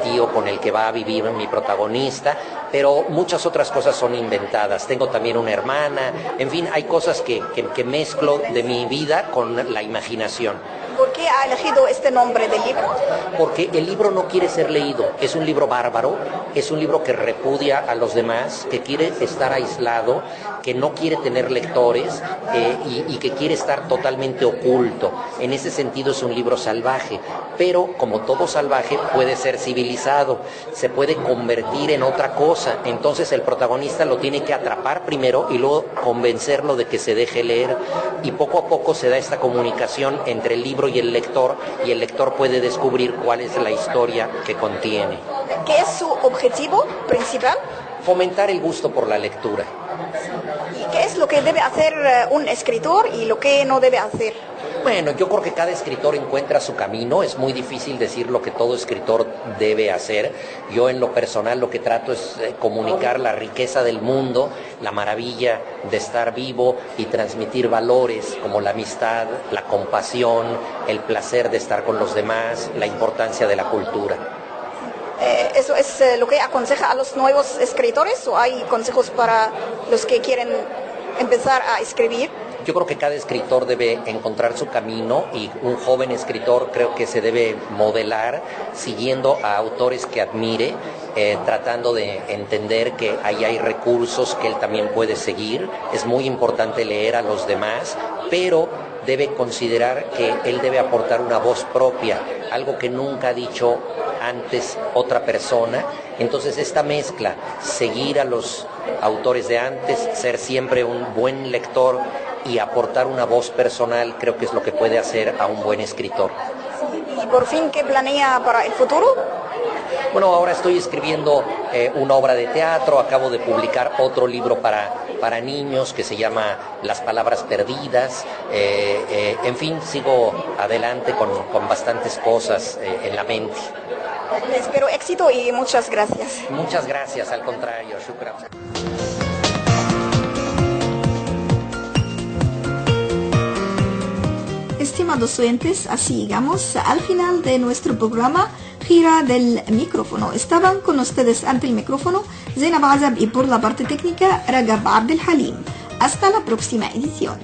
tío con el que va a vivir mi protagonista, pero muchas otras cosas son inventadas. Tengo también una hermana, en fin, hay cosas que mezclo de mi vida con la imaginación. ¿Por qué ha elegido este nombre del libro? Porque el libro no quiere ser leído, es un libro bárbaro, es un libro que repudia a los demás, que quiere estar aislado, que no quiere tener lectores y que quiere estar totalmente oculto. En ese sentido es un libro salvaje, pero como todo salvaje puede ser civilizado, se puede convertir en otra cosa. Entonces el protagonista lo tiene que atrapar primero y luego convencerlo de que se deje leer, y poco a poco se da esta comunicación entre el libro y el lector puede descubrir cuál es la historia que contiene. ¿Qué es su objetivo principal? Fomentar el gusto por la lectura. ¿Y qué es lo que debe hacer un escritor y lo que no debe hacer? Bueno, yo creo que cada escritor encuentra su camino. Es muy difícil decir lo que todo escritor debe hacer. Yo en lo personal lo que trato es comunicar la riqueza del mundo, la maravilla de estar vivo y transmitir valores como la amistad, la compasión, el placer de estar con los demás, la importancia de la cultura. ¿Eso es lo que aconseja a los nuevos escritores o hay consejos para los que quieren empezar a escribir? Yo creo que cada escritor debe encontrar su camino, y un joven escritor creo que se debe modelar siguiendo a autores que admire, tratando de entender que ahí hay recursos que él también puede seguir. Es muy importante leer a los demás, pero debe considerar que él debe aportar una voz propia, algo que nunca ha dicho antes otra persona. Entonces esta mezcla, seguir a los autores de antes, ser siempre un buen lector y aportar una voz personal, creo que es lo que puede hacer a un buen escritor. ¿Y por fin qué planea para el futuro? Bueno, ahora estoy escribiendo una obra de teatro, acabo de publicar otro libro para niños que se llama Las palabras perdidas. En fin, sigo adelante con bastantes cosas en la mente. Espero éxito y muchas gracias. Muchas gracias, al contrario, shukran. Estimados oyentes, así llegamos al final de nuestro programa Gira del Micrófono. Estaban con ustedes ante el micrófono Zainab Azab y por la parte técnica Ragab Abdel Halim. Hasta la próxima edición.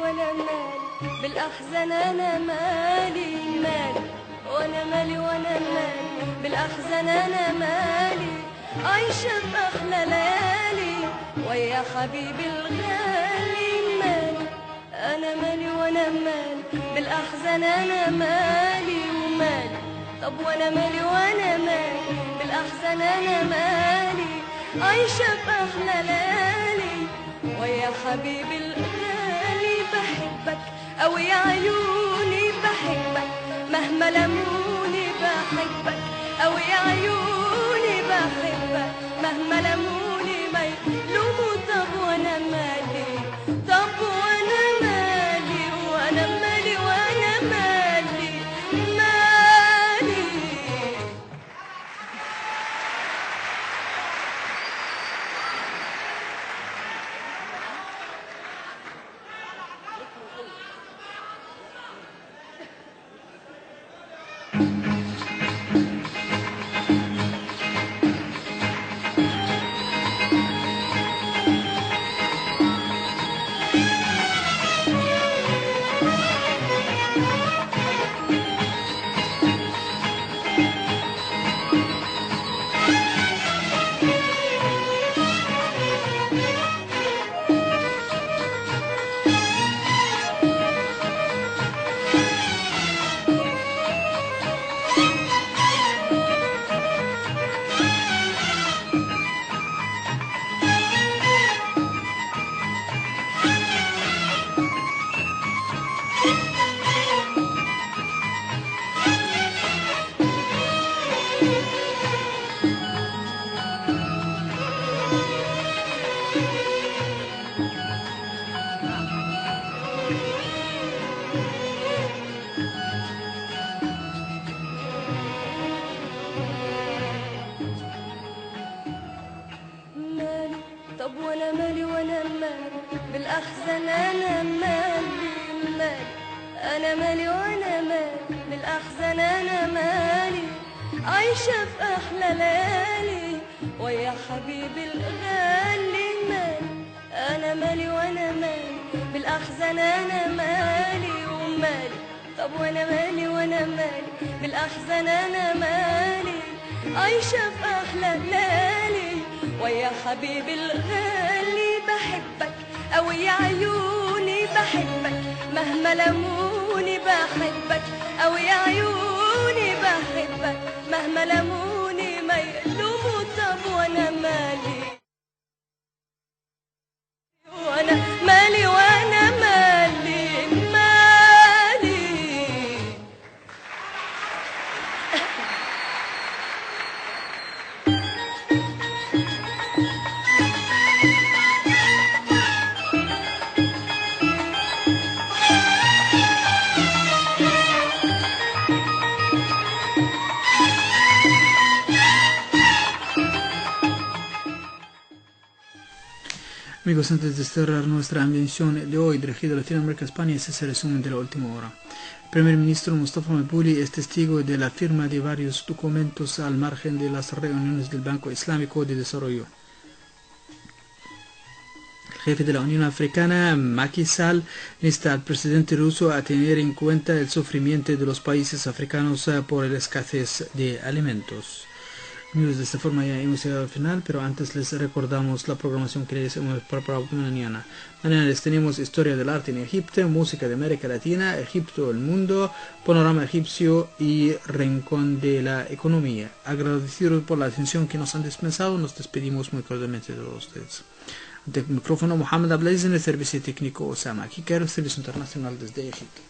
وانا مالي بالاحزان انا مالي مالي وانا مالي وانا مالي بالاحزان انا مالي عايشه باحلى ليالي ويا حبيبي الغالي مالي انا مالي وانا مالي بالاحزان انا مالي ومالي طب وانا مالي وانا مالي بالاحزان انا مالي عايشه باحلى ليالي ويا حبيبي الغالي بحبك أو يا عيوني بحبك مهما لموني بحبك أو يا عيوني بحبك مهما لموني ما يلوموا طب وانا مالي طب وانا مالي وانا مالي وانا مالي مالي طب وانا مالي وانا مالي بالاحزان انا مالي مالي انا مالي وانا مالي بالاحزان انا مالي عايشه في احلى ليالي ويا حبيبي الغالي مالي انا مالي وانا مالي بالاحزان انا مالي ومالي طب وانا مالي وانا مالي بالاحزان انا مالي عايشه في احلى ليالي ويا حبيبي الغالي بحبك أو يا عيوني بحبك مهما لموني بحبك أو يا عيوني بحبك مهما لموني ما يلوموا طب وانا مالي وانا مالي وانا مالي مالي Amigos, antes de cerrar nuestra emisión de hoy dirigida a Latinoamérica y España, ese es el resumen de la última hora. El primer ministro Mustafa Mabuli es testigo de la firma de varios documentos al margen de las reuniones del Banco Islámico de Desarrollo. El jefe de la Unión Africana, Macky Sall, insta al presidente ruso a tener en cuenta el sufrimiento de los países africanos por la escasez de alimentos. Amigos, de esta forma ya hemos llegado al final, pero antes les recordamos la programación que les hemos preparado mañana. Mañana les tenemos historia del arte en Egipto, música de América Latina, Egipto, el mundo, panorama egipcio y rincón de la economía. Agradecidos por la atención que nos han dispensado, nos despedimos muy cordialmente de todos ustedes. Ante el micrófono Mohamed Ablaziz en el servicio técnico Osama Kikar, servicio internacional desde Egipto.